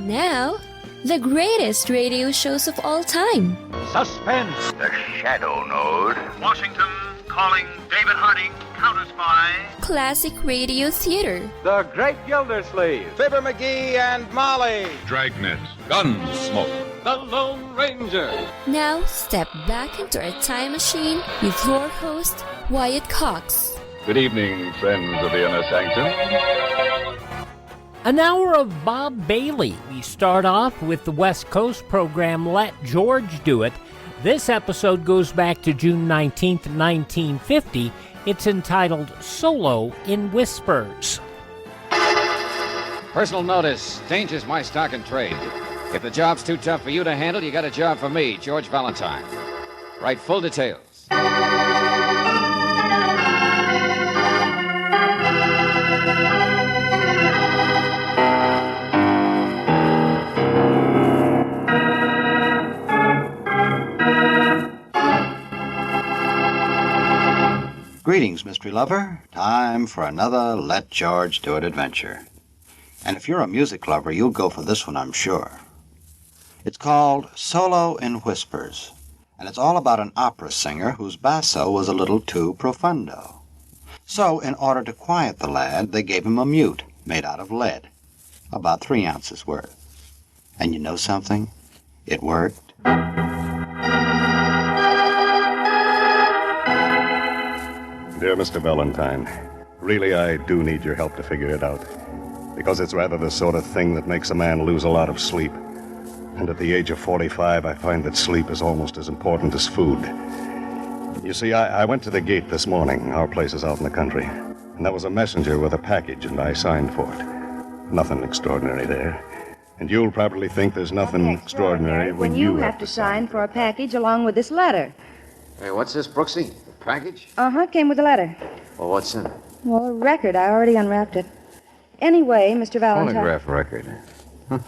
Now, the greatest radio shows of all time. Suspense. The Shadow Node. Washington calling David Harding, Counter Spy. Classic radio theater. The Great Gildersleeve. Fibber McGee and Molly. Dragnet. Gunsmoke. The Lone Ranger. Now, step back into our time machine with your host, Wyatt Cox. Good evening, friends of the Inner Sanctum. An hour of Bob Bailey. We start off with the West Coast program Let George Do It. This episode goes back to June 19th, 1950. It's entitled Solo in Whispers. Personal notice. Danger's my stock and trade. If the job's too tough for you to handle, you got a job for me, George Valentine. Write full details. Greetings, mystery lover. Time for another Let George Do It adventure. And if you're a music lover, you'll go for this one, I'm sure. It's called Solo in Whispers, and it's all about an opera singer whose basso was a little too profundo. So, in order to quiet the lad, they gave him a mute made out of lead, about 3 ounces worth. And you know something? It worked. Dear Mr. Valentine, really I do need your help to figure it out. Because it's rather the sort of thing that makes a man lose a lot of sleep. And at the age of 45, I find that sleep is almost as important as food. You see, I went to the gate this morning. Our place is out in the country. And there was a messenger with a package, and I signed for it. Nothing extraordinary there. And you'll probably think there's nothing extraordinary when you have to sign for a package along with this letter. Hey, what's this, Brooksy? The package? Uh-huh, it came with the letter. Well, what's in it? Well, a record. I already unwrapped it. Anyway, Mr. Valentine... Phonograph record. Huh.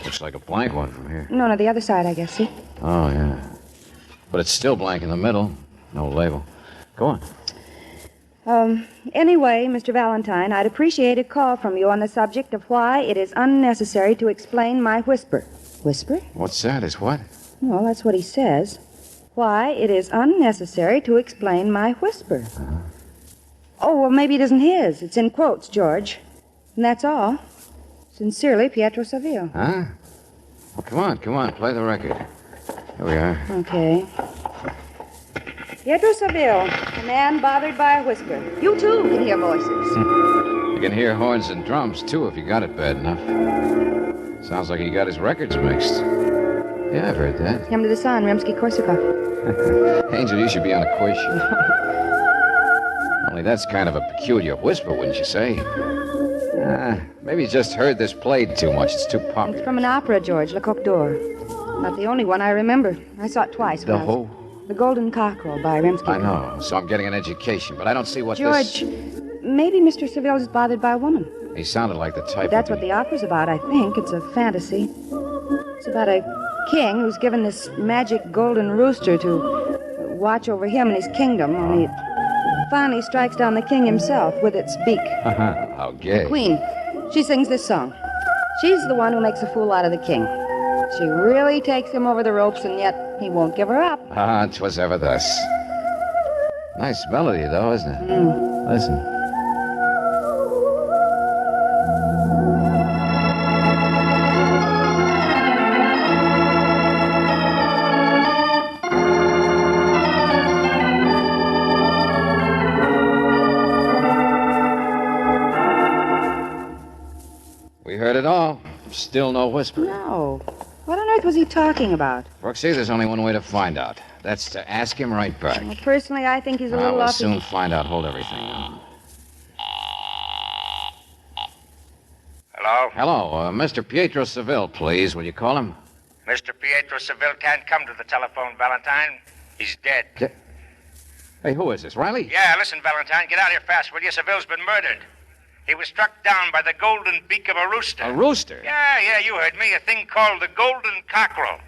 Looks like a blank one from here. No, the other side, I guess, see? Oh, yeah. But it's still blank in the middle. No label. Go on. Anyway, Mr. Valentine, I'd appreciate a call from you on the subject of why it is unnecessary to explain my whisper. Whisper? What's that? Is what? Well, that's what he says. Why it is unnecessary to explain my whisper. Uh-huh. Oh, well, maybe it isn't his. It's in quotes, George. And that's all. Sincerely, Pietro Saville. Huh? Well, come on, play the record. Here we are. Okay. Pietro Saville, a man bothered by a whisper. You, too, can hear voices. You can hear horns and drums, too, if you got it bad enough. Sounds like he got his records mixed. Yeah, I've heard that. Come to the Sun, Rimsky-Korsakov. Angel, you should be on a quiz. Only that's kind of a peculiar whisper, wouldn't you say? Maybe you just heard this played too much. It's too popular. It's from an opera, George, Le Coq d'Or. Not the only one I remember. I saw it twice. The who? The Golden Cockerel by Rimsky. I know, so I'm getting an education, but I don't see what George, maybe Mr. Saville is bothered by a woman. He sounded like the type That's what the opera's about, I think. It's a fantasy. It's about a king who's given this magic golden rooster to watch over him and his kingdom, only it finally strikes down the king himself with its beak. How gay. The queen, she sings this song. She's the one who makes a fool out of the king. She really takes him over the ropes, and yet he won't give her up. 'Twas ever thus. Nice melody, though, isn't it? Listen. We heard it all. Still no whisper. No. What on earth was he talking about? Brooksy, there's only one way to find out. That's to ask him right back. Well, personally, I think he's a little We'll off. soon find out. Hold everything now. Hello? Hello, Mr. Pietro Saville, please. Will you call him? Mr. Pietro Saville can't come to the telephone, Valentine. He's dead. Hey, who is this, Riley? Yeah, listen, Valentine, get out here fast, will you? Saville's been murdered. He was struck down by the golden beak of a rooster. A rooster? Yeah, you heard me. A thing called the golden cockerel.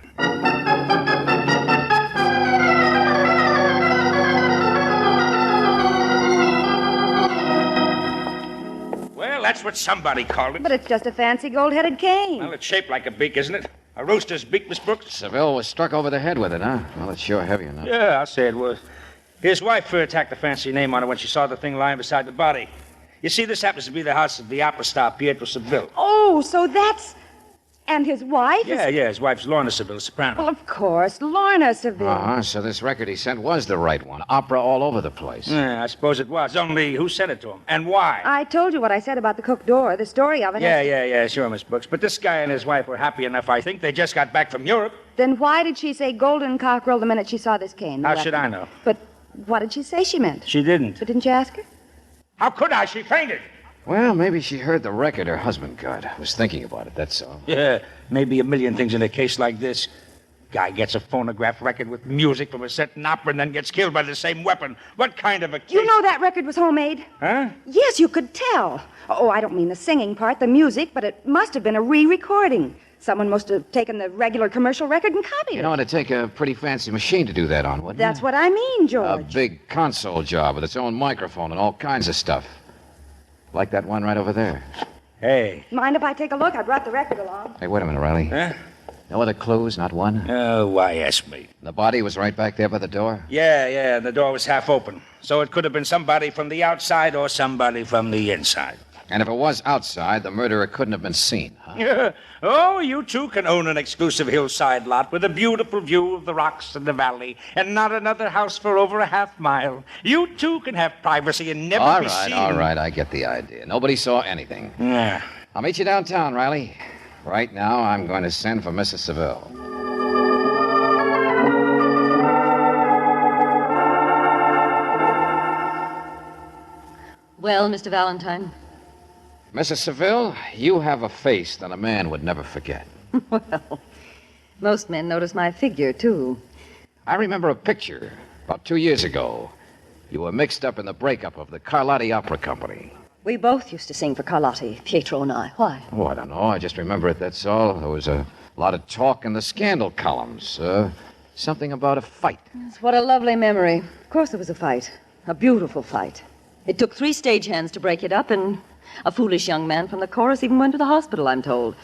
Well, that's what somebody called it. But it's just a fancy gold-headed cane. Well, it's shaped like a beak, isn't it? A rooster's beak, Miss Brooks? Seville was struck over the head with it, huh? Well, it's sure heavy enough. Yeah, I'll say it was. His wife tacked a fancy name on it when she saw the thing lying beside the body. You see, this happens to be the house of the opera star, Pietro Seville. Oh, so that's... And his wife? Yeah, his wife's Lorna Seville, soprano. Well, of course, Lorna Seville. Uh-huh, so this record he sent was the right one. Opera all over the place. Yeah, I suppose it was. Only who sent it to him? And why? I told you what I said about the cook door, the story of it. Yeah, sure, Miss Brooks. But this guy and his wife were happy enough, I think. They just got back from Europe. Then why did she say golden cockerel the minute she saw this cane? How should I know? But what did she say she meant? She didn't. But didn't you ask her? How could I? She fainted. Well, maybe she heard the record her husband got. Was thinking about it, that's all. Yeah, maybe a million things in a case like this. Guy gets a phonograph record with music from a set in opera and then gets killed by the same weapon. What kind of a case? You know that record was homemade? Huh? Yes, you could tell. Oh, I don't mean the singing part, the music, but it must have been a re-recording. Someone must have taken the regular commercial record and copied it. You know, it'd take a pretty fancy machine to do that on, wouldn't That's it? what I mean, A George. big console job with its own microphone and all kinds of stuff. Like that one right over there. Hey. Mind if I take a look? I brought the record along. Hey, wait a minute, Riley. Huh? No other clues, not one? Oh, why ask me? The body was right back there by the door? Yeah, and the door was half open. So it could have been somebody from the outside or somebody from the inside. And if it was outside, the murderer couldn't have been seen, huh? Oh, you two can own an exclusive hillside lot with a beautiful view of the rocks and the valley, and not another house for over a half mile. You two can have privacy and never be seen. All right, I get the idea. Nobody saw anything. Yeah. I'll meet you downtown, Riley. Right now, I'm going to send for Mrs. Seville. Well, Mr. Valentine? Mrs. Seville, you have a face that a man would never forget. Well, most men notice my figure, too. I remember a picture about 2 years ago. You were mixed up in the breakup of the Carlotti Opera Company. We both used to sing for Carlotti, Pietro and I. Why? Oh, I don't know. I just remember it, that's all. There was a lot of talk in the scandal columns. Something about a fight. Yes, what a lovely memory. Of course there was a fight. A beautiful fight. It took 3 stagehands to break it up, and a foolish young man from the chorus even went to the hospital, I'm told.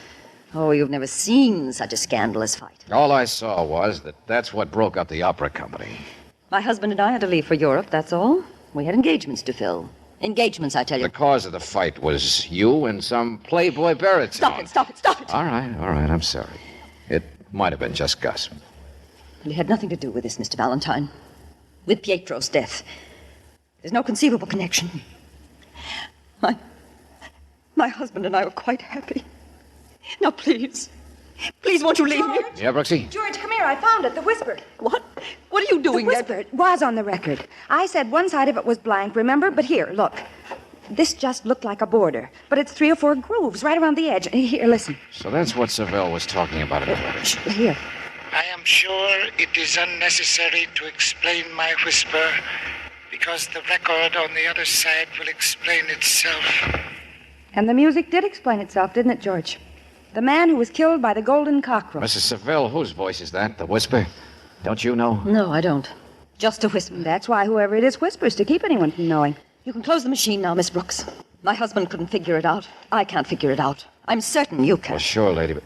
Oh, you've never seen such a scandalous fight. All I saw was that that's what broke up the opera company. My husband and I had to leave for Europe, that's all. We had engagements to fill. Engagements, I tell you. The cause of the fight was you and some playboy baritone. Stop it. All right, I'm sorry. It might have been just Gus. It had nothing to do with this, Mr. Valentine. With Pietro's death. There's no conceivable connection. My husband and I were quite happy. Now, please, won't you leave me? Yeah, Brooksy? George, come here. I found it, the whisper. What? What are you doing The there? whisper. It was on the record. I said one side of it was blank, remember? But here, look. This just looked like a border, but it's 3 or 4 grooves right around the edge. Here, listen. So that's what Seville was talking about in the letter. Here. I am sure it is unnecessary to explain my whisper, because the record on the other side will explain itself. And the music did explain itself, didn't it, George? The man who was killed by the golden cockerel. Mrs. Seville, whose voice is that? The whisper? Don't you know? No, I don't. Just a whisper. That's why whoever it is whispers, to keep anyone from knowing. You can close the machine now, Miss Brooks. My husband couldn't figure it out. I can't figure it out. I'm certain you can. Well, sure, lady, but...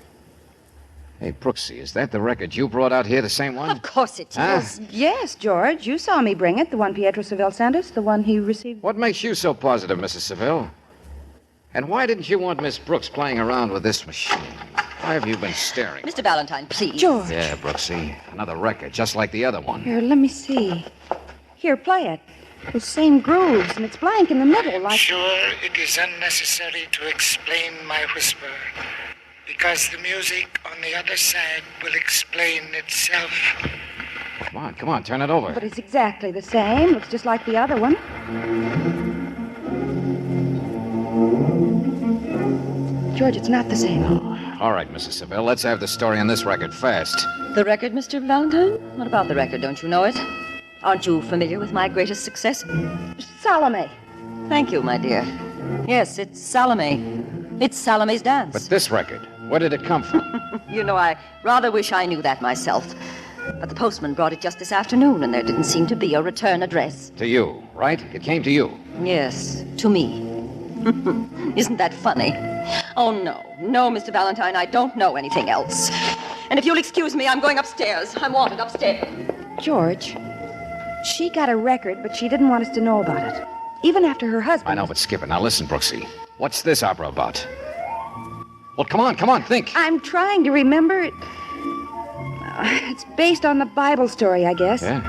Hey, Brooksy, is that the record you brought out here, the same one? Of course it is. Yes, George. You saw me bring it, the one Pietro Seville sent us, the one he received. What makes you so positive, Mrs. Seville? And why didn't you want Miss Brooks playing around with this machine? Why have you been staring? Mr. Valentine, please. George. Yeah, Brooksy. Another record, just like the other one. Here, let me see. Here, play it. Those same grooves, and it's blank in the middle, I am like... sure it is unnecessary to explain my whisper, because the music on the other side will explain itself. Come on, turn it over. But it's exactly the same. Looks just like the other one. George, it's not the same. All right, Mrs. Seville, let's have the story on this record fast. The record, Mr. Valentine? What about the record? Don't you know it? Aren't you familiar with my greatest success? Salome. Thank you, my dear. Yes, it's Salome. It's Salome's dance. But this record, where did it come from? You know, I rather wish I knew that myself. But the postman brought it just this afternoon, and there didn't seem to be a return address. To you, right? It came to you. Yes, to me. Isn't that funny? Oh, no. No, Mr. Valentine, I don't know anything else. And if you'll excuse me, I'm going upstairs. I'm wanted upstairs. George, she got a record, but she didn't want us to know about it. Even after her husband... I know, but skip it. Now listen, Brooksy. What's this opera about? Well, come on, think. I'm trying to remember. It's based on the Bible story, I guess. Yeah?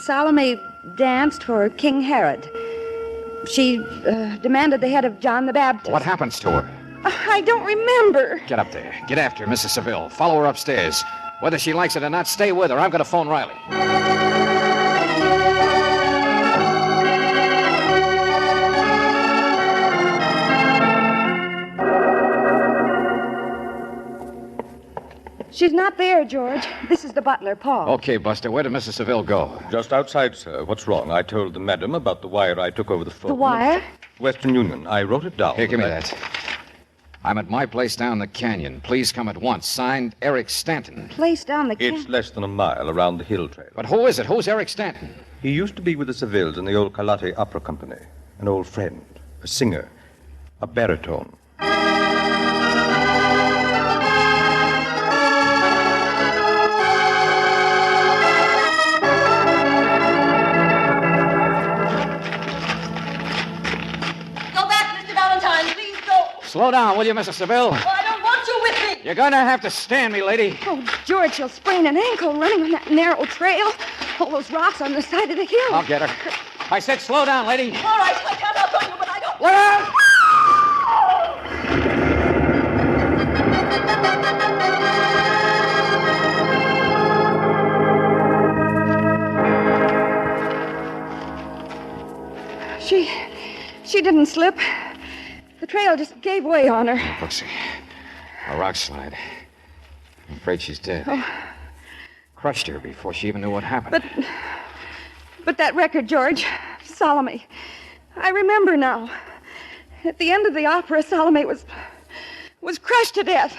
Salome danced for King Herod. She demanded the head of John the Baptist. What happens to her? I don't remember. Get up there. Get after her, Mrs. Seville. Follow her upstairs. Whether she likes it or not, stay with her. I'm going to phone Riley. She's not there, George. This is the butler, Paul. Okay, Buster. Where did Mrs. Seville go? Just outside, sir. What's wrong? I told the madam about the wire I took over the phone. The wire? Western Union. I wrote it down. Here, give me that. I'm at my place down the canyon. Please come at once. Signed, Eric Stanton. Place down the canyon? It's less than a mile around the hill trail. But who is it? Who's Eric Stanton? He used to be with the Sevilles in the old Carlotti Opera Company. An old friend. A singer. A baritone. Slow down, will you, Mrs. Seville? Oh, I don't want you with me. You're going to have to stand me, lady. Oh, George, you'll sprain an ankle running on that narrow trail. All those rocks on the side of the hill. I'll get her. I said slow down, lady. All right, I can't outgo you, but I don't... Look out! She didn't slip. The trail just gave way on her. Brooksy, a rock slide. I'm afraid she's dead. Oh. Crushed her before she even knew what happened. But that record, George, Salome. I remember now. At the end of the opera, Salome was crushed to death.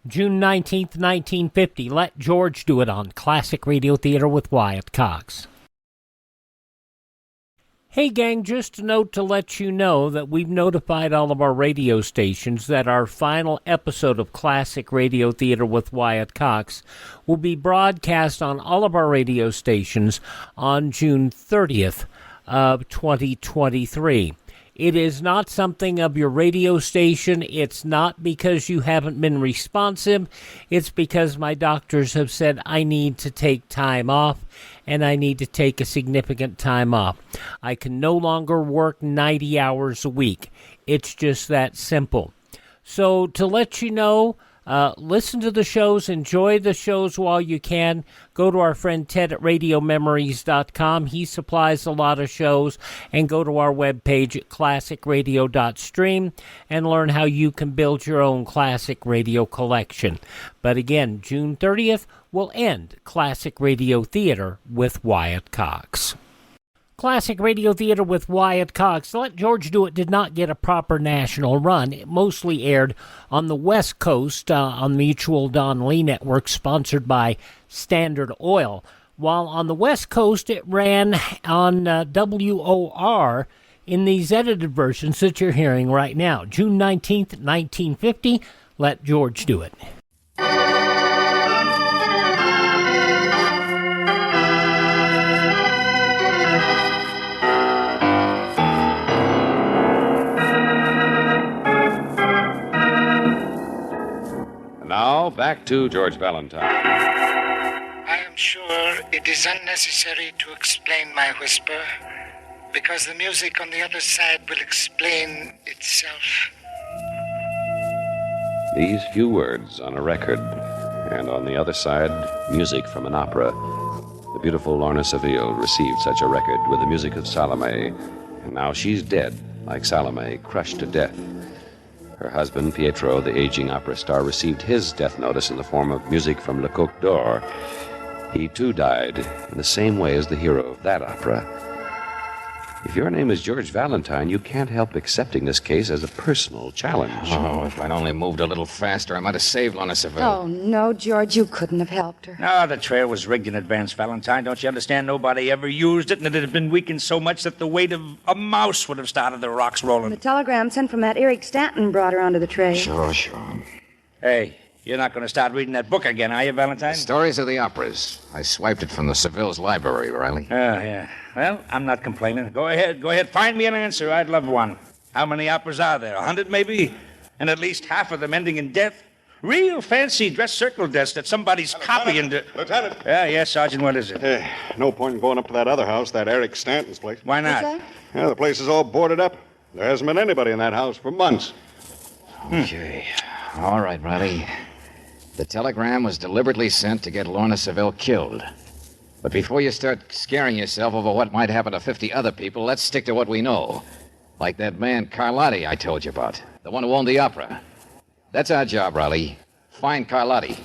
June 19th, 1950. Let George Do It on Classic Radio Theater with Wyatt Cox. Hey gang, just a note to let you know that we've notified all of our radio stations that our final episode of Classic Radio Theater with Wyatt Cox will be broadcast on all of our radio stations on June 30th of 2023. It is not something of your radio station. It's not because you haven't been responsive. It's because my doctors have said I need to take time off, and I need to take a significant time off. I can no longer work 90 hours a week. It's just that simple. So to let you know, listen to the shows, enjoy the shows while you can. Go to our friend Ted at RadioMemories.com. He supplies a lot of shows. And go to our webpage at classicradio.stream and learn how you can build your own classic radio collection. But again, June 30th will end Classic Radio Theater with Wyatt Cox. Classic Radio Theater with Wyatt Cox. Let George Do It did not get a proper national run. It mostly aired on the West Coast on Mutual Don Lee Network, sponsored by Standard Oil. While on the West Coast, it ran on WOR in these edited versions that you're hearing right now. June 19th, 1950, Let George Do It. Now, back to George Valentine. I am sure it is unnecessary to explain my whisper, because the music on the other side will explain itself. These few words on a record, and on the other side, music from an opera. The beautiful Lorna Seville received such a record with the music of Salome, and now she's dead, like Salome, crushed to death. Her husband, Pietro, the aging opera star, received his death notice in the form of music from Le Coq d'Or. He, too, died in the same way as the hero of that opera. If your name is George Valentine, you can't help accepting this case as a personal challenge. Oh, if I'd only moved a little faster, I might have saved Lorna Seville. Oh, no, George, you couldn't have helped her. No, the trail was rigged in advance, Valentine. Don't you understand? Nobody ever used it, and it had been weakened so much that the weight of a mouse would have started the rocks rolling. The telegram sent from that Eric Stanton brought her onto the trail. Sure. Hey, you're not going to start reading that book again, are you, Valentine? Stories of the operas. I swiped it from the Seville's library, Riley. Oh, yeah. Well, I'm not complaining. Go ahead. Find me an answer. I'd love one. How many operas are there? 100, maybe? And at least half of them ending in death? Real fancy dress circle deaths that somebody's copying to... Lieutenant. Yeah, Sergeant, what is it? No point in going up to that other house, that Eric Stanton's place. Why not? Yeah, the place is all boarded up. There hasn't been anybody in that house for months. Okay. All right, Riley. The telegram was deliberately sent to get Lorna Seville killed. But before you start scaring yourself over what might happen to 50 other people, let's stick to what we know. Like that man Carlotti I told you about, the one who owned the opera. That's our job, Riley. Find Carlotti.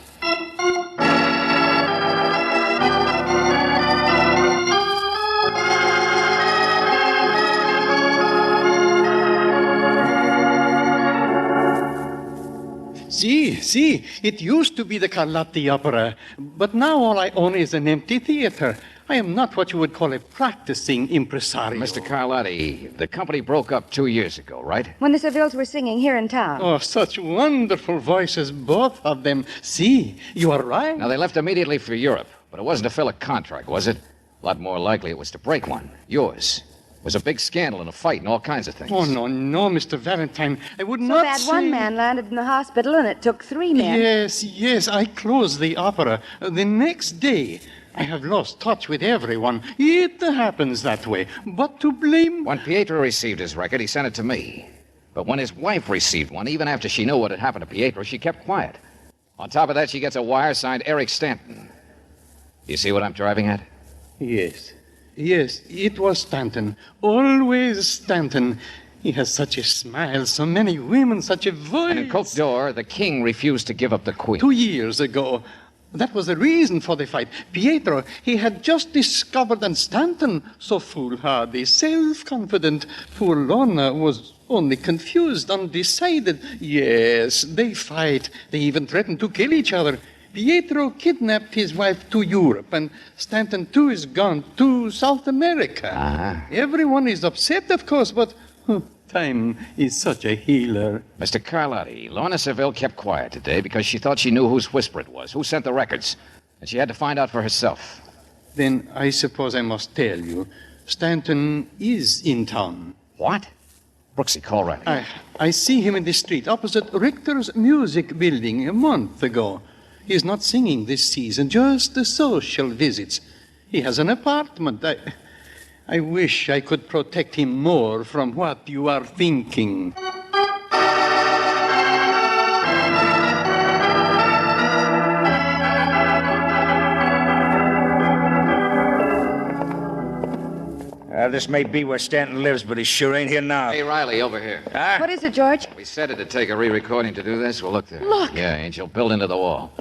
See, it used to be the Carlotti Opera, but now all I own is an empty theater. I am not what you would call a practicing impresario. Mr. Carlotti, the company broke up 2 years ago, right? When the Sevilles were singing here in town. Oh, such wonderful voices, both of them. See, you are right. Now, they left immediately for Europe, but it wasn't to fill a contract, was it? A lot more likely it was to break one. Yours. It was a big scandal and a fight and all kinds of things. Oh, no, Mr. Valentine. I would not bad say... one man landed in the hospital and it took 3 men. Yes, I closed the opera. The next day, I have lost touch with everyone. It happens that way. But to blame... When Pietro received his record, he sent it to me. But when his wife received one, even after she knew what had happened to Pietro, she kept quiet. On top of that, she gets a wire signed Eric Stanton. You see what I'm driving at? Yes, it was Stanton. Always Stanton. He has such a smile, so many women, such a voice. And in Cote d'Or, the king refused to give up the queen. 2 years ago. That was the reason for the fight. Pietro, he had just discovered, and Stanton, so foolhardy, self-confident. Poor Lorna was only confused, undecided. Yes, they fight. They even threaten to kill each other. Pietro kidnapped his wife to Europe, and Stanton, too, is gone to South America. Everyone is upset, of course, but time is such a healer. Mr. Carlotti, Lorna Seville kept quiet today because she thought she knew whose whisper it was, who sent the records, and she had to find out for herself. Then I suppose I must tell you, Stanton is in town. What? Brooksy, call Riley. I see him in the street opposite Richter's Music Building a month ago. He's not singing this season, just the social visits. He has an apartment. I wish I could protect him more from what you are thinking. This may be where Stanton lives, but he sure ain't here now. Hey, Riley, over here. What is it, George? We said it to take a re-recording to do this. Well, look there. Look. Yeah, Angel, built into the wall.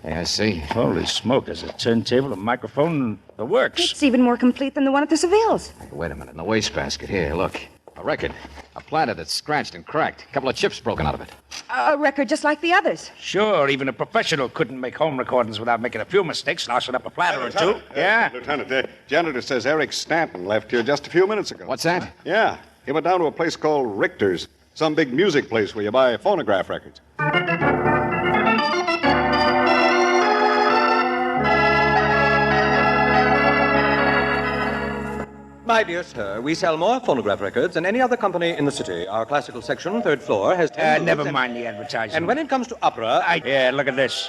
Hey, I see. Holy smoke, there's a turntable, a microphone, the works. It's even more complete than the one at the Sevilles. Hey, wait a minute. In the wastebasket. Here, look. A record. A platter that's scratched and cracked. A couple of chips broken out of it. A record just like the others. Sure, even a professional couldn't make home recordings without making a few mistakes, sloshing up a platter or two. Yeah? Lieutenant, the janitor says Eric Stanton left here just a few minutes ago. What's that? Yeah. He went down to a place called Richter's, some big music place where you buy phonograph records. My dear sir, we sell more phonograph records than any other company in the city. Our classical section, 3rd floor, has 10 booths Never mind the advertising. And when it comes to opera... Yeah, look at this.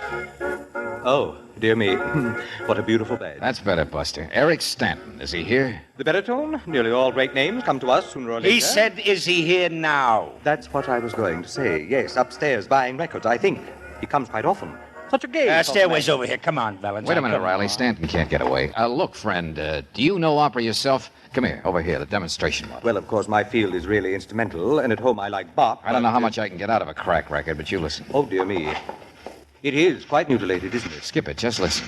Oh, dear me. What a beautiful bed. That's better, Buster. Eric Stanton. Is he here? The baritone? Nearly all great names come to us sooner or later. He said, is he here now? That's what I was going to say. Yes, upstairs buying records, I think. He comes quite often. Such a gay... Stairway's over here. Come on, Valentine. Wait a minute, Riley. Stanton can't get away. Look, friend, do you know opera yourself? Come here, over here, the demonstration model. Well, of course, my field is really instrumental, and at home I like Bach. I don't know how much I can get out of a crack record, but you listen. Oh, dear me. It is quite mutilated, isn't it? Skip it, just listen.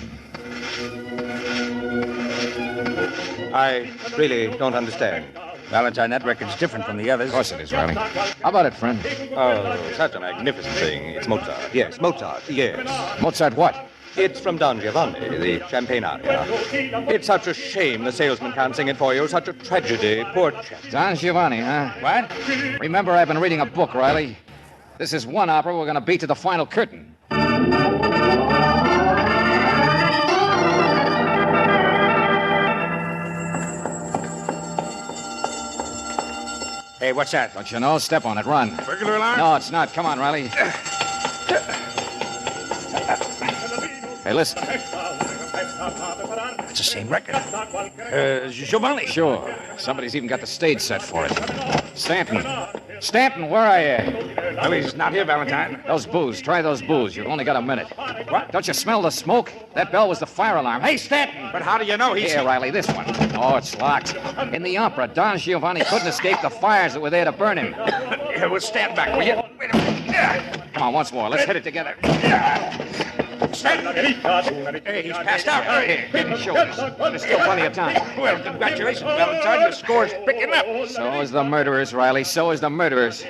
I really don't understand. Valentine, that record's different from the others. Of course it is, Riley. How about it, friend? Oh, such a magnificent thing. It's Mozart. Yes, Mozart. Yes. Mozart what? It's from Don Giovanni, the Champagne aria. It's such a shame the salesman can't sing it for you. Such a tragedy. Poor chap. Don Giovanni, huh? What? Remember, I've been reading a book, Riley. This is one opera we're going to beat to the final curtain. Hey, what's that? Don't you know? Step on it. Run. Burglar alarm? No, it's not. Come on, Riley. Hey, listen. It's the same record. Giovanni. Sure. Somebody's even got the stage set for it. Stanton. Stanton, where are you? Well, he's not here, Valentine. Those booze. Try those booze. You've only got a minute. What? Don't you smell the smoke? That bell was the fire alarm. Hey, Stanton! But how do you know he's... Here, Riley, this one. Oh, it's locked. In the opera, Don Giovanni couldn't escape the fires that were there to burn him. Yeah, well, stand back, will you? Wait a minute. Come on, once more. Let's hit it together. Hey, he's passed out. Here, give me shoulders. There's still plenty of time. Well, congratulations, Valentine. Your score's picking up. So is the murderers, Riley. So is the murderers.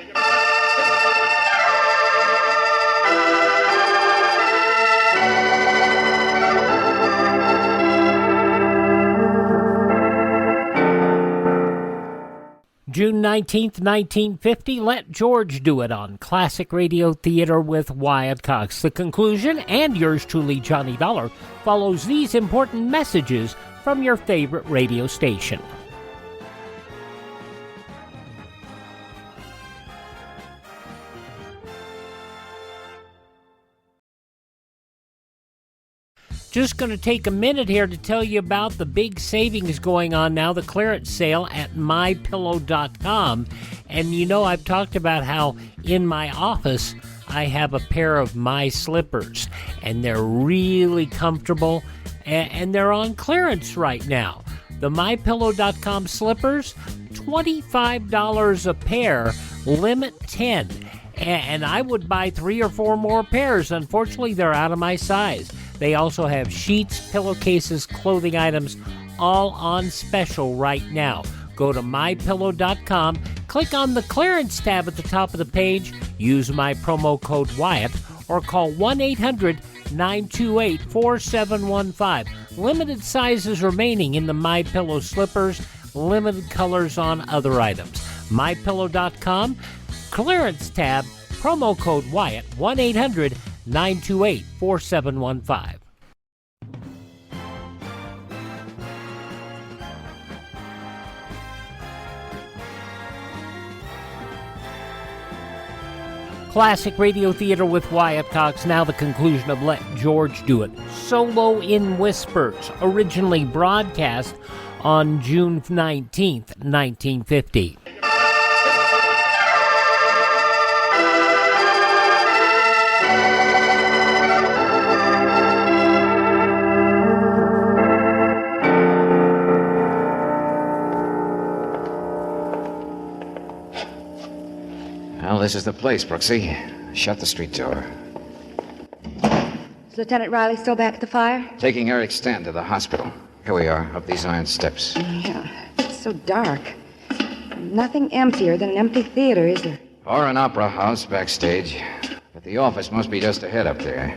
June 19th, 1950, Let George Do It on Classic Radio Theater with Wyatt Cox. The conclusion, and yours truly, Johnny Dollar, follows these important messages from your favorite radio station. Just going to take a minute here to tell you about the big savings going on now, the clearance sale at mypillow.com. And you know, I've talked about how in my office I have a pair of my slippers, and they're really comfortable, and they're on clearance right now. The mypillow.com slippers, $25 a pair, limit 10. And I would buy 3 or 4 more pairs. Unfortunately, they're out of my size. They also have sheets, pillowcases, clothing items, all on special right now. Go to mypillow.com, click on the clearance tab at the top of the page, use my promo code Wyatt, or call 1-800-928-4715. Limited sizes remaining in the MyPillow slippers, limited colors on other items. mypillow.com, clearance tab, promo code Wyatt, 1-800-928-4715. Classic Radio Theater with Wyatt Cox, now the conclusion of Let George Do It. Solo in Whispers, originally broadcast on June 19th, 1950. Well, this is the place, Brooksy. Shut the street door. Is Lieutenant Riley still back at the fire? Taking Eric Stanton to the hospital. Here we are, up these iron steps. Yeah, it's so dark. Nothing emptier than an empty theater, is there? Or an opera house backstage. But the office must be just ahead up there.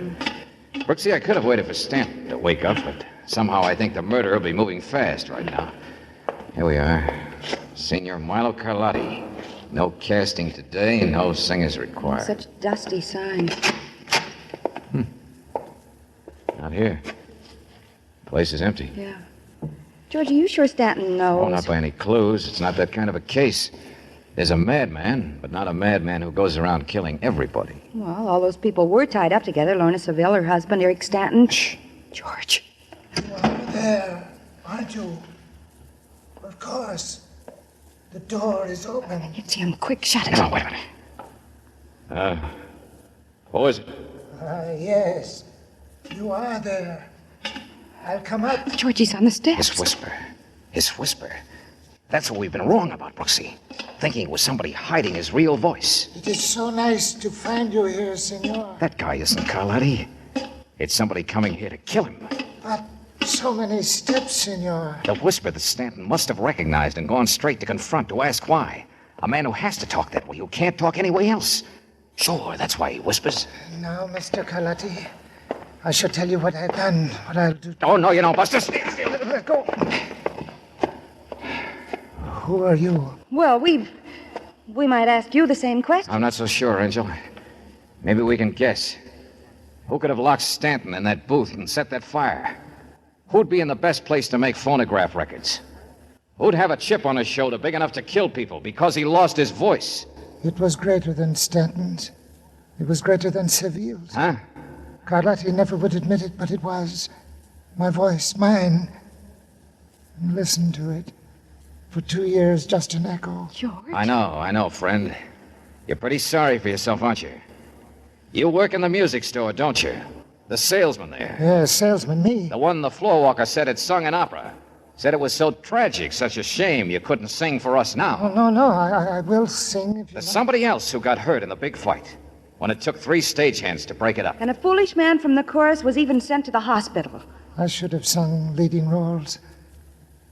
Brooksy, I could have waited for Stanton to wake up, but somehow I think the murderer will be moving fast right now. Here we are. Senior Milo Carlotti. No casting today, no singers required. Such dusty signs. Not here. Place is empty. Yeah. George, are you sure Stanton knows? Oh, not by any clues. It's not that kind of a case. There's a madman, but not a madman who goes around killing everybody. Well, all those people were tied up together. Lorna Seville, her husband, Eric Stanton. Shh. George. You're there, aren't you? Of course. The door is open. I can see him. Quick, shut it. No, wait a minute. Who is it? Yes. You are there. I'll come up. George, he's on the steps. His whisper. That's what we've been wrong about, Brooksy. Thinking it was somebody hiding his real voice. It is so nice to find you here, senor. That guy isn't Carlotti. It's somebody coming here to kill him. But so many steps, senor. The whisper that Stanton must have recognized and gone straight to confront, to ask why. A man who has to talk that way, who can't talk any way else. Sure, that's why he whispers. Now, Mr. Carlotti, I shall tell you what I've done, what I'll do. Oh, no, you don't, Buster. Let go. Who are you? Well, we might ask you the same question. I'm not so sure, Angel. Maybe we can guess. Who could have locked Stanton in that booth and set that fire? Who'd be in the best place to make phonograph records? Who'd have a chip on his shoulder big enough to kill people because he lost his voice? It was greater than Stanton's. It was greater than Seville's. Huh? Carlotti never would admit it, but it was. My voice, mine. And listen to it. For 2 years, just an echo. George? I know, friend. You're pretty sorry for yourself, aren't you? You work in the music store, don't you? The salesman there. Yes, salesman, me. The one the floor walker said had sung an opera. Said it was so tragic, such a shame you couldn't sing for us now. Oh, no, I will sing if you There's like. somebody else who got hurt in the big fight when it took 3 stagehands to break it up. And a foolish man from the chorus was even sent to the hospital. I should have sung leading roles,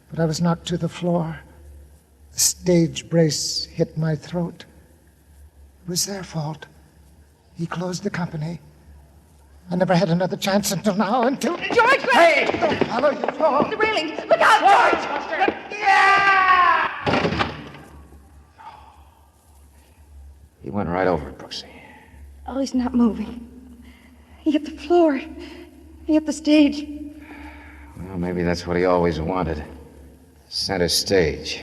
but I was knocked to the floor. The stage brace hit my throat. It was their fault. He closed the company. I never had another chance until now, until... George! Hey! Don't follow, you fall. The railing! Look out, George! He went right over it, Brooksy. Oh, he's not moving. He hit the floor. He hit the stage. Well, maybe that's what he always wanted. Center stage.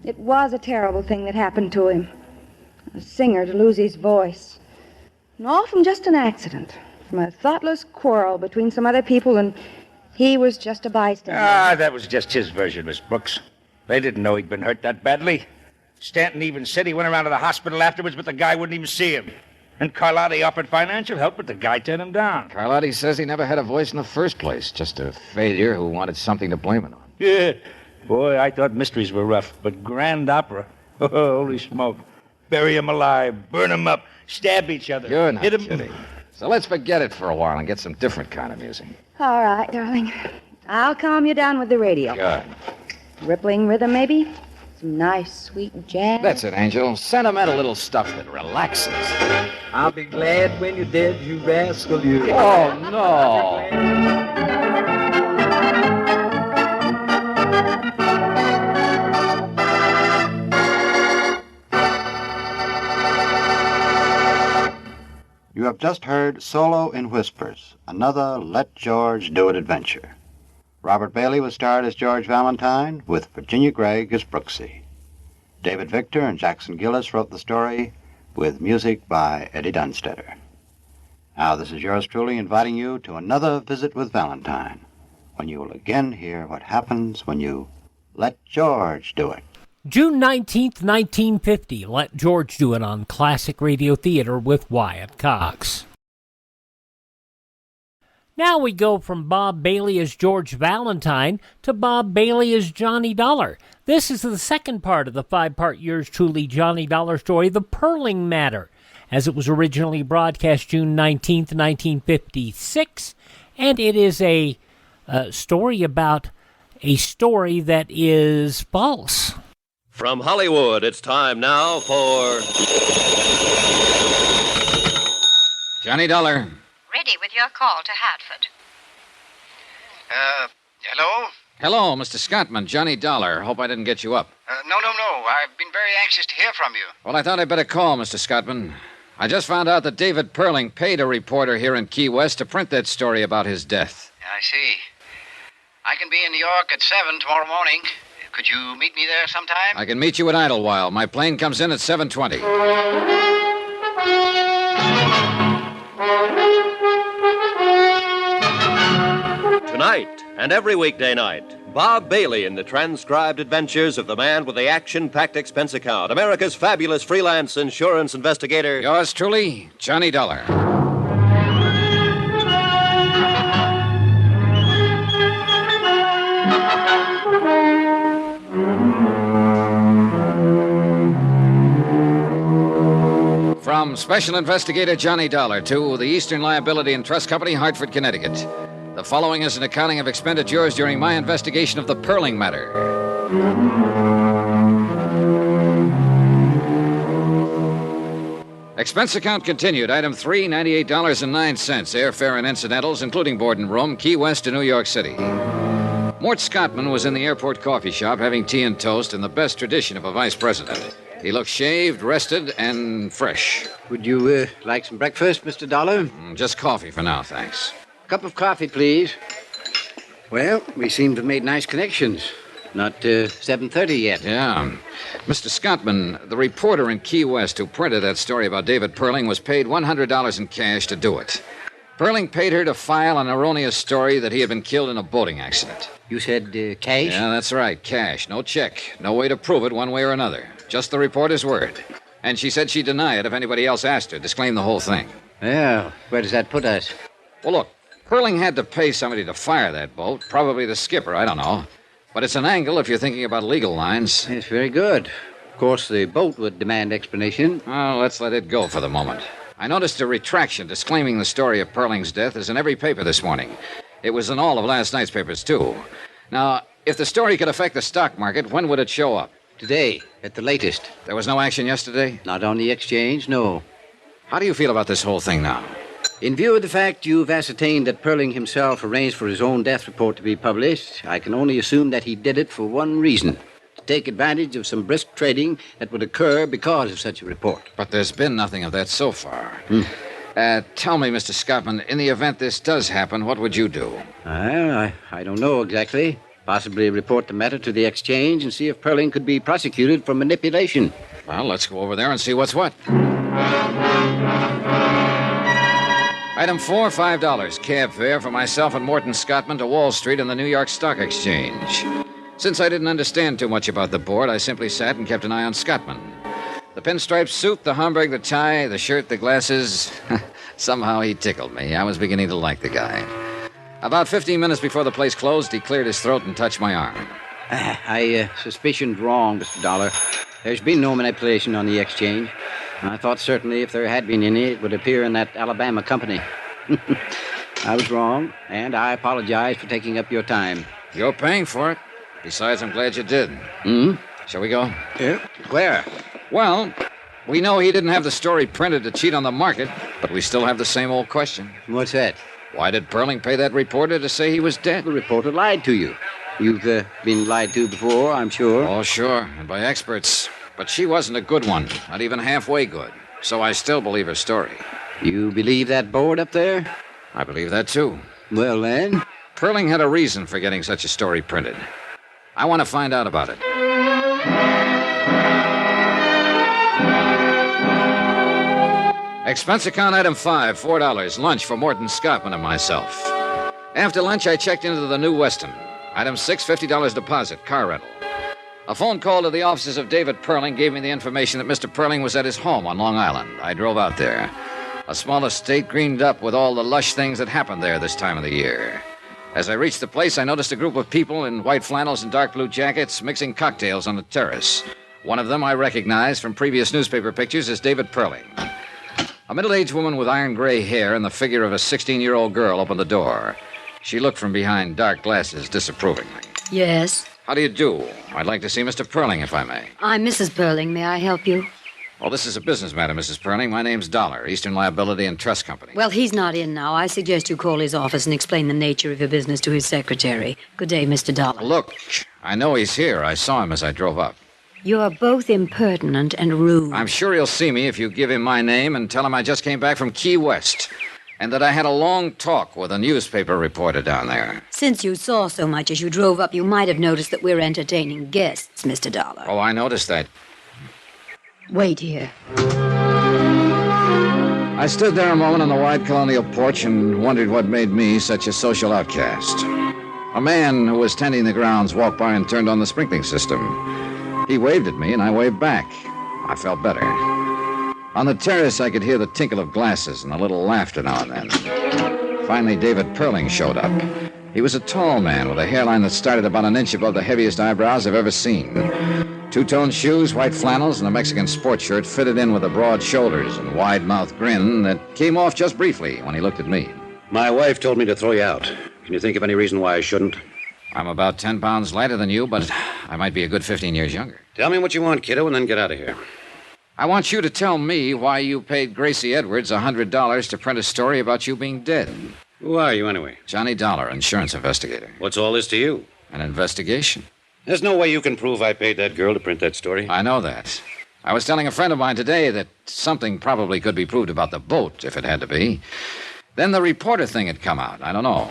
It was a terrible thing that happened to him. A singer to lose his voice. And all from just an accident. From a thoughtless quarrel between some other people, and he was just a bystander. Ah, that was just his version, Miss Brooks. They didn't know he'd been hurt that badly. Stanton even said he went around to the hospital afterwards, but the guy wouldn't even see him. And Carlotti offered financial help, but the guy turned him down. Carlotti says he never had a voice in the first place. Just a failure who wanted something to blame it on. Yeah. Boy, I thought mysteries were rough, but grand opera. Oh, holy smoke. Bury 'em alive, burn 'em up, stab each other. You're not hit 'em. kidding. So let's forget it for a while and get some different kind of music. All right, darling. I'll calm you down with the radio. Good. Rippling rhythm, maybe? Some nice, sweet jazz. That's it, Angel. Sentimental little stuff that relaxes. I'll be glad when you're dead, you rascal, you. Oh, no. You have just heard Solo in Whispers, another Let George Do It adventure. Robert Bailey was starred as George Valentine, with Virginia Gregg as Brooksy. David Victor and Jackson Gillis wrote the story, with music by Eddie Dunstetter. Now, this is yours truly inviting you to another visit with Valentine, when you will again hear what happens when you let George do it. June 19th, 1950, Let George Do It on Classic Radio Theater with Wyatt Cox. Now we go from Bob Bailey as George Valentine to Bob Bailey as Johnny Dollar. This is the second part of the 5-part Yours Truly Johnny Dollar story, The Pearling Matter, as it was originally broadcast June 19th, 1956, and it is a story about a story that is false. From Hollywood, it's time now for... Johnny Dollar. Ready with your call to Hartford. Hello? Hello, Mr. Scottman. Johnny Dollar. Hope I didn't get you up. No. I've been very anxious to hear from you. Well, I thought I'd better call, Mr. Scottman. I just found out that David Perling paid a reporter here in Key West to print that story about his death. I see. I can be in New York at 7 tomorrow morning. Could you meet me there sometime? I can meet you at Idlewild. My plane comes in at 7:20. Tonight and every weekday night, Bob Bailey in the transcribed adventures of the man with the action-packed expense account, America's fabulous freelance insurance investigator. Yours truly, Johnny Dollar. From Special Investigator Johnny Dollar to the Eastern Liability and Trust Company, Hartford, Connecticut. The following is an accounting of expenditures during my investigation of the Perling matter. Expense account continued. Item 3, $98.09. Airfare and incidentals, including board and room, Key West to New York City. Mort Scottman was in the airport coffee shop having tea and toast in the best tradition of a vice president. He looked shaved, rested, and fresh. Would you like some breakfast, Mr. Dollar? Just coffee for now, thanks. Cup of coffee, please. Well, we seem to have made nice connections. Not 7:30 yet. Yeah. Mr. Scottman, the reporter in Key West who printed that story about David Perling was paid $100 in cash to do it. Perling paid her to file an erroneous story that he had been killed in a boating accident. You said cash? Yeah, that's right, cash. No check. No way to prove it one way or another. Just the reporter's word. And she said she'd deny it if anybody else asked her. Disclaim the whole thing. Well, where does that put us? Well, look, Perling had to pay somebody to fire that boat. Probably the skipper, I don't know. But it's an angle if you're thinking about legal lines. It's very good. Of course, the boat would demand explanation. Oh, let's let it go for the moment. I noticed a retraction disclaiming the story of Perling's death is in every paper this morning. It was in all of last night's papers, too. Now, if the story could affect the stock market, when would it show up? Today, at the latest. There was no action yesterday? Not on the exchange, no. How do you feel about this whole thing now? In view of the fact you've ascertained that Perling himself arranged for his own death report to be published, I can only assume that he did it for one reason: to take advantage of some brisk trading that would occur because of such a report. But there's been nothing of that so far. Tell me, Mr. Scottman, in the event this does happen, what would you do? I don't know exactly. Possibly report the matter to the exchange and see if Perling could be prosecuted for manipulation. Well, let's go over there and see what's what. Item 4, $5. Cab fare for myself and Morton Scottman to Wall Street and the New York Stock Exchange. Since I didn't understand too much about the board, I simply sat and kept an eye on Scottman. The pinstripe suit, the Homburg, the tie, the shirt, the glasses. Somehow he tickled me. I was beginning to like the guy. About 15 minutes before the place closed, he cleared his throat and touched my arm. I suspicioned wrong, Mr. Dollar. There's been no manipulation on the exchange. I thought certainly if there had been any, it would appear in that Alabama company. I was wrong, and I apologize for taking up your time. You're paying for it. Besides, I'm glad you did. Shall we go? Yeah. Where? Well, we know he didn't have the story printed to cheat on the market, but we still have the same old question. What's that? Why did Perling pay that reporter to say he was dead? The reporter lied to you. You've been lied to before, I'm sure. Oh, sure, and by experts. But she wasn't a good one, not even halfway good. So I still believe her story. You believe that board up there? I believe that, too. Well, then? Perling had a reason for getting such a story printed. I want to find out about it. Expense account item 5, $4. Lunch for Morton Scottman and myself. After lunch, I checked into the New Weston. Item 6, $50 deposit, car rental. A phone call to the offices of David Perling gave me the information that Mr. Perling was at his home on Long Island. I drove out there. A small estate greened up with all the lush things that happen there this time of the year. As I reached the place, I noticed a group of people in white flannels and dark blue jackets mixing cocktails on the terrace. One of them I recognized from previous newspaper pictures as David Perling. A middle-aged woman with iron gray hair and the figure of a 16-year-old girl opened the door. She looked from behind dark glasses disapprovingly. Yes? How do you do? I'd like to see Mr. Perling, if I may. I'm Mrs. Perling. May I help you? Oh, this is a business matter, Mrs. Perling. My name's Dollar, Eastern Liability and Trust Company. Well, he's not in now. I suggest you call his office and explain the nature of your business to his secretary. Good day, Mr. Dollar. Look, I know he's here. I saw him as I drove up. You're both impertinent and rude. I'm sure he'll see me if you give him my name and tell him I just came back from Key West and that I had a long talk with a newspaper reporter down there. Since you saw so much as you drove up, you might have noticed that we're entertaining guests, Mr. Dollar. Oh, I noticed that. Wait here. I stood there a moment on the wide colonial porch and wondered what made me such a social outcast. A man who was tending the grounds walked by and turned on the sprinkling system. He waved at me, and I waved back. I felt better. On the terrace, I could hear the tinkle of glasses and a little laughter now and then. Finally, David Perling showed up. He was a tall man with a hairline that started about an inch above the heaviest eyebrows I've ever seen. Two-tone shoes, white flannels, and a Mexican sports shirt fitted in with the broad shoulders and wide-mouthed grin that came off just briefly when he looked at me. My wife told me to throw you out. Can you think of any reason why I shouldn't? I'm about 10 pounds lighter than you, but I might be a good 15 years younger. Tell me what you want, kiddo, and then get out of here. I want you to tell me why you paid Gracie Edwards $100 to print a story about you being dead. Who are you, anyway? Johnny Dollar, insurance investigator. What's all this to you? An investigation. There's no way you can prove I paid that girl to print that story. I know that. I was telling a friend of mine today that something probably could be proved about the boat, if it had to be. Then the reporter thing had come out. I don't know.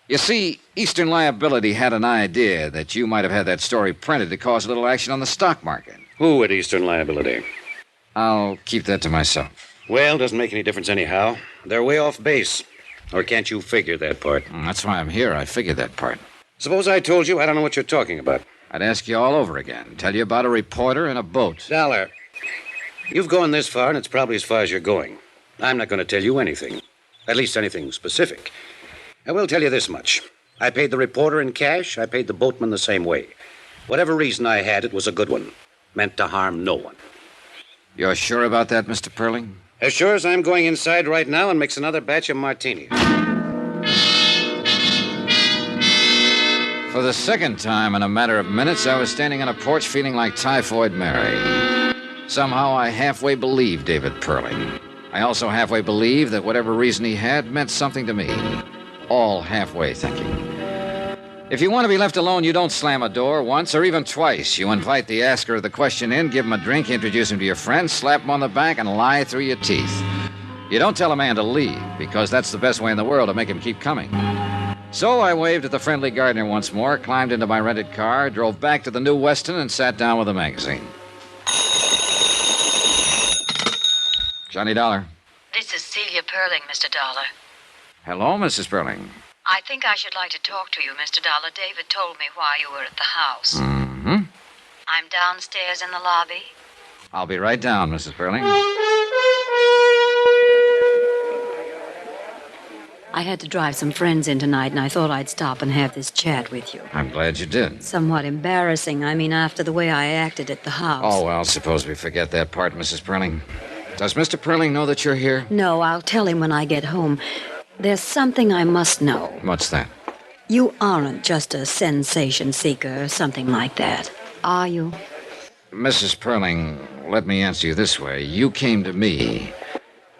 You see, Eastern Liability had an idea that you might have had that story printed to cause a little action on the stock market. Who at Eastern Liability? I'll keep that to myself. Well, doesn't make any difference anyhow. They're way off base. Or can't you figure that part? That's why I'm here. I figured that part. Suppose I told you I don't know what you're talking about. I'd ask you all over again. Tell you about a reporter and a boat. Dollar, you've gone this far, and it's probably as far as you're going. I'm not going to tell you anything. At least anything specific. I will tell you this much. I paid the reporter in cash. I paid the boatman the same way. Whatever reason I had, it was a good one. Meant to harm no one. You're sure about that, Mr. Perling? As sure as I'm going inside right now and mix another batch of martinis. For the second time in a matter of minutes, I was standing on a porch feeling like Typhoid Mary. Somehow I halfway believed David Perling. I also halfway believed that whatever reason he had meant something to me. All halfway thinking. If you want to be left alone, you don't slam a door once or even twice. You invite the asker of the question in, give him a drink, introduce him to your friends, slap him on the back, and lie through your teeth. You don't tell a man to leave, because that's the best way in the world to make him keep coming. So I waved at the friendly gardener once more, climbed into my rented car, drove back to the New Weston, and sat down with a magazine. Johnny Dollar. This is Celia Perling, Mr. Dollar. Hello, Mrs. Perling. I think I should like to talk to you, Mr. Dollar. David told me why you were at the house. Mm-hmm. I'm downstairs in the lobby. I'll be right down, Mrs. Perling. I had to drive some friends in tonight, and I thought I'd stop and have this chat with you. I'm glad you did. Somewhat embarrassing, after the way I acted at the house. Oh, well, suppose we forget that part, Mrs. Perling. Does Mr. Perling know that you're here? No, I'll tell him when I get home. There's something I must know. What's that? You aren't just a sensation seeker or something like that, are you? Mrs. Perling, let me answer you this way. You came to me.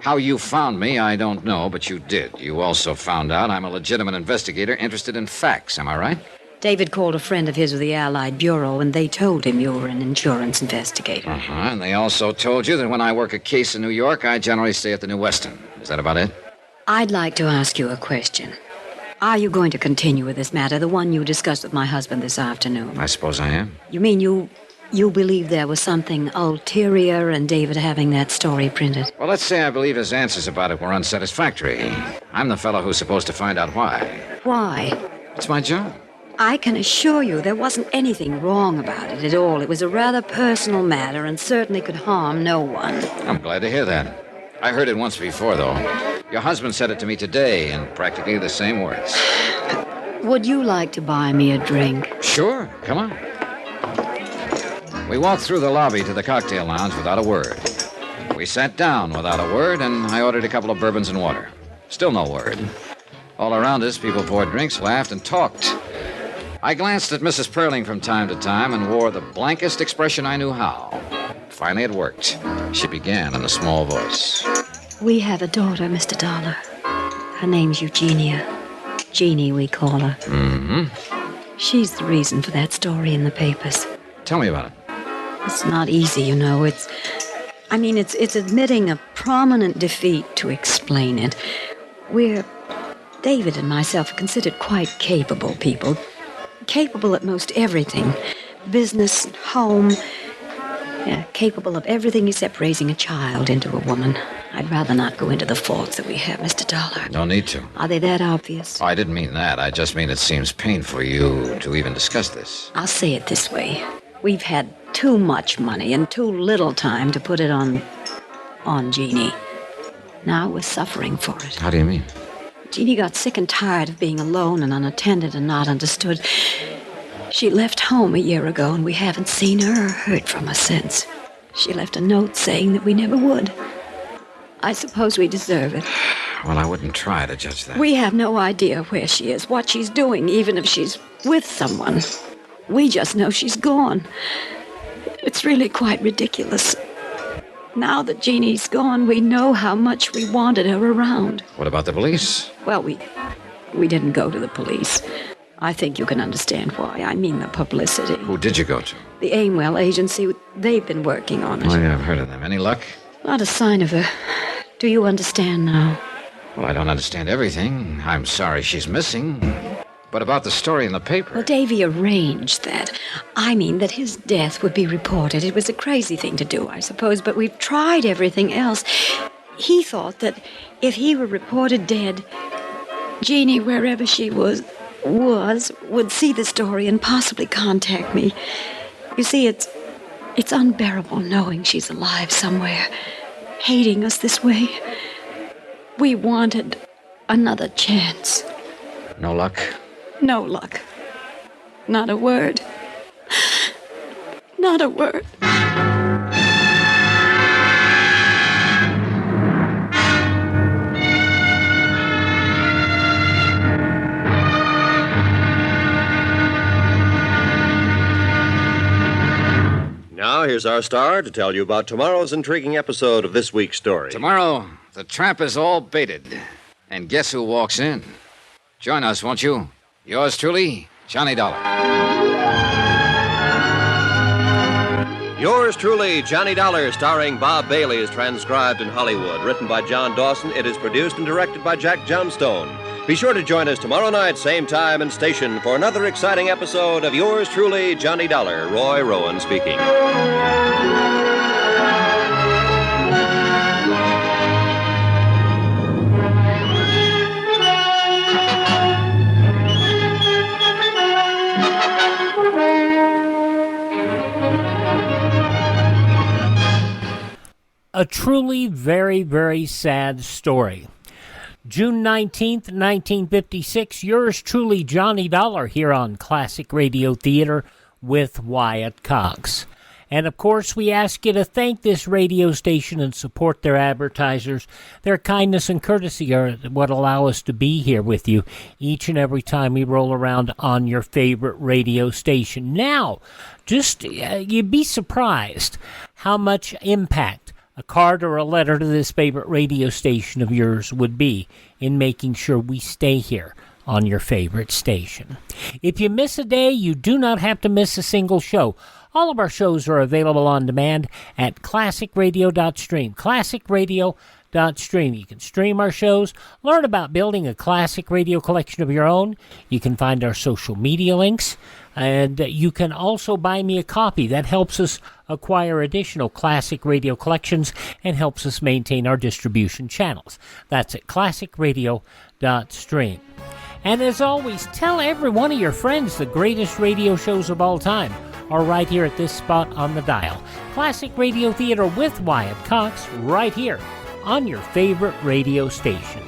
How you found me, I don't know, but you did. You also found out I'm a legitimate investigator interested in facts, am I right? David called a friend of his with the Allied Bureau, and they told him you were an insurance investigator. Uh-huh, and they also told you that when I work a case in New York, I generally stay at the New Weston. Is that about it? I'd like to ask you a question. Are you going to continue with this matter, the one you discussed with my husband this afternoon? I suppose I am. You mean you believe there was something ulterior in David having that story printed? Well, let's say I believe his answers about it were unsatisfactory. I'm the fellow who's supposed to find out why. Why? It's my job. I can assure you there wasn't anything wrong about it at all. It was a rather personal matter and certainly could harm no one. I'm glad to hear that. I heard it once before, though. Your husband said it to me today in practically the same words. Would you like to buy me a drink? Sure. Come on. We walked through the lobby to the cocktail lounge without a word. We sat down without a word, and I ordered a couple of bourbons and water. Still no word. All around us, people poured drinks, laughed, and talked. I glanced at Mrs. Perling from time to time and wore the blankest expression I knew how. Finally, it worked. She began in a small voice. We have a daughter, Mr. Dollar. Her name's Eugenia. Jeannie, we call her. Mm-hmm. She's the reason for that story in the papers. Tell me about it. It's not easy, you know. It's admitting a prominent defeat to explain it. David and myself are considered quite capable people. Capable at most everything. Business, home. Yeah, capable of everything except raising a child into a woman. I'd rather not go into the faults that we have, Mr. Dollar. No need to. Are they that obvious? Oh, I didn't mean that. I just mean it seems painful for you to even discuss this. I'll say it this way. We've had too much money and too little time to put it on Jeannie. Now we're suffering for it. How do you mean? Jeannie got sick and tired of being alone and unattended and not understood. She left home a year ago, and we haven't seen her or heard from her since. She left a note saying that we never would. I suppose we deserve it. Well, I wouldn't try to judge that. We have no idea where she is, what she's doing, even if she's with someone. We just know she's gone. It's really quite ridiculous. Now that Jeannie's gone, we know how much we wanted her around. What about the police? Well, we didn't go to the police. I think you can understand why. I mean the publicity. Who did you go to? The Aimwell agency. They've been working on it. Oh, yeah, I've heard of them. Any luck? Not a sign of her. Do you understand now? Well, I don't understand everything. I'm sorry she's missing. But about the story in the paper... Well, Davy arranged that. I mean that his death would be reported. It was a crazy thing to do, I suppose, but we've tried everything else. He thought that if he were reported dead, Jeannie, wherever she was, would see the story and possibly contact me. You see, it's unbearable knowing she's alive somewhere, hating us this way. We wanted another chance. No luck? No luck. Not a word. Not a word. Now, here's our star to tell you about tomorrow's intriguing episode of this week's story. Tomorrow, the trap is all baited. And guess who walks in? Join us, won't you? Yours truly, Johnny Dollar. Yours truly, Johnny Dollar, starring Bob Bailey, is transcribed in Hollywood. Written by John Dawson, it is produced and directed by Jack Johnstone. Be sure to join us tomorrow night, same time and station, for another exciting episode of Yours truly, Johnny Dollar. Roy Rowan speaking. A truly very, very sad story. June 19th, 1956, yours truly, Johnny Dollar, here on Classic Radio Theater with Wyatt Cox. And of course, we ask you to thank this radio station and support their advertisers. Their kindness and courtesy are what allow us to be here with you each and every time we roll around on your favorite radio station. Now, just you'd be surprised how much impact a card or a letter to this favorite radio station of yours would be in making sure we stay here on your favorite station. If you miss a day, you do not have to miss a single show. All of our shows are available on demand at classicradio.stream. Classicradio.stream. You can stream our shows, learn about building a classic radio collection of your own. You can find our social media links, and you can also buy me a copy. That helps us acquire additional classic radio collections and helps us maintain our distribution channels. That's at classicradio.stream. And as always, tell every one of your friends the greatest radio shows of all time are right here at this spot on the dial. Classic Radio Theater with Wyatt Cox, right here on your favorite radio station.